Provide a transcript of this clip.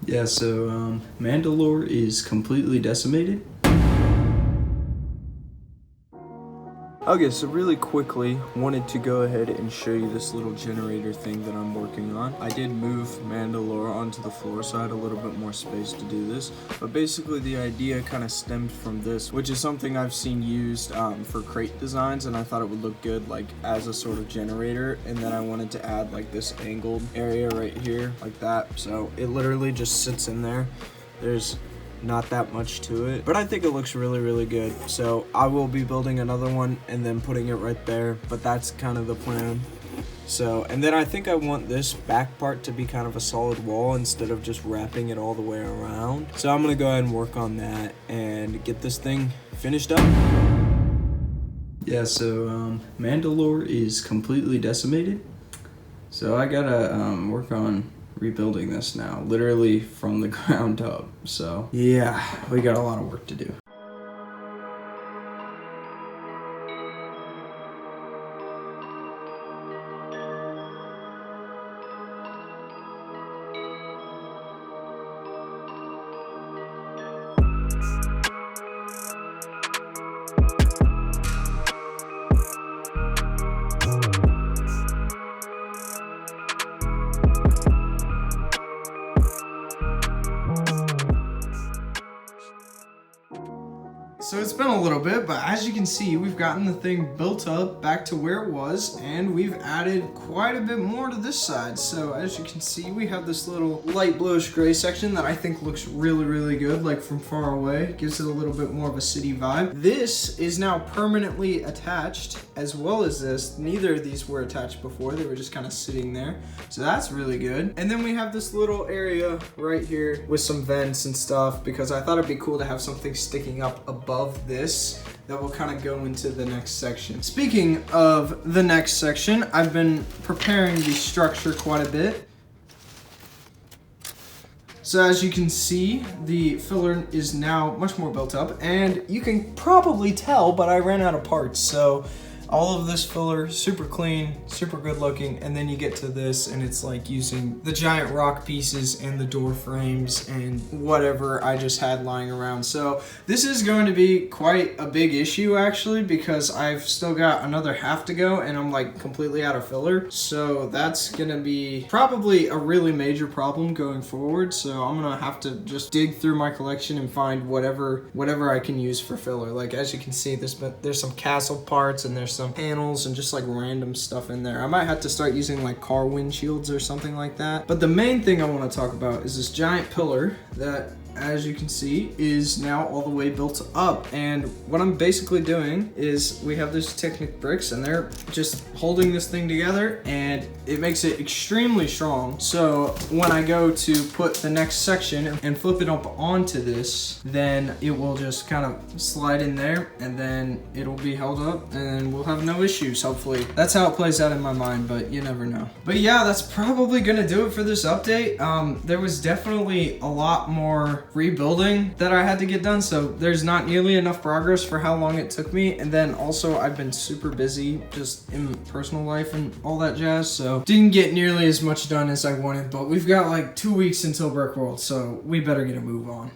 Yeah, so Mandalore is completely decimated. Okay, so really quickly, wanted to go ahead and show you this little generator thing that I'm working on. I did move Mandalore onto the floor, so I had a little bit more space to do this. But basically the idea kind of stemmed from this, which is something I've seen used for crate designs, and I thought it would look good like as a sort of generator. And then I wanted to add like this angled area right here, like that. So it literally just sits in there. There's not that much to it, but I think it looks really good. So I will be building another one and then putting it right there, but that's kind of the plan. So, and then I think I want this back part to be kind of a solid wall instead of just wrapping it all the way around. So I'm gonna go ahead and work on that and get this thing finished up. Yeah, so Mandalore is completely decimated. So I gotta work on rebuilding this now, literally from the ground up. So yeah, we got a lot of work to do. So it's been a little bit, but as you can see, we've gotten the thing built up back to where it was, and we've added quite a bit more to this side. So as you can see, we have this little light bluish gray section that I think looks really good, like from far away. Gives it a little bit more of a city vibe. This is now permanently attached, as well as this. Neither of these were attached before, they were just kind of sitting there. So that's really good. And then we have this little area right here with some vents and stuff, because I thought it'd be cool to have something sticking up above this that will kind of go into the next section. Speaking of the next section, I've been preparing the structure quite a bit. So as you can see, the filler is now much more built up, and you can probably tell, but I ran out of parts. So all of this filler, super clean, super good looking, and then you get to this and it's like using the giant rock pieces and the door frames and whatever I just had lying around. So this is going to be quite a big issue actually, because I've still got another half to go and I'm like completely out of filler. So that's gonna be probably a really major problem going forward. So I'm gonna have to just dig through my collection and find whatever I can use for filler. Like as you can see, there's some castle parts and there's some panels and just like random stuff in there. I might have to start using like car windshields or something like that. But the main thing I want to talk about is this giant pillar that, as you can see, is now all the way built up. And what I'm basically doing is we have this Technic bricks and they're just holding this thing together, and it makes it extremely strong. So when I go to put the next section and flip it up onto this, then it will just kind of slide in there and then it'll be held up and we'll have no issues, hopefully. That's how it plays out in my mind, but you never know. But yeah, that's probably gonna do it for this update. There was definitely a lot more rebuilding that I had to get done, so there's not nearly enough progress for how long it took me. And then also I've been super busy just in personal life and all that jazz, so didn't get nearly as much done as I wanted. But we've got like 2 weeks until Brick World, so we better get a move on.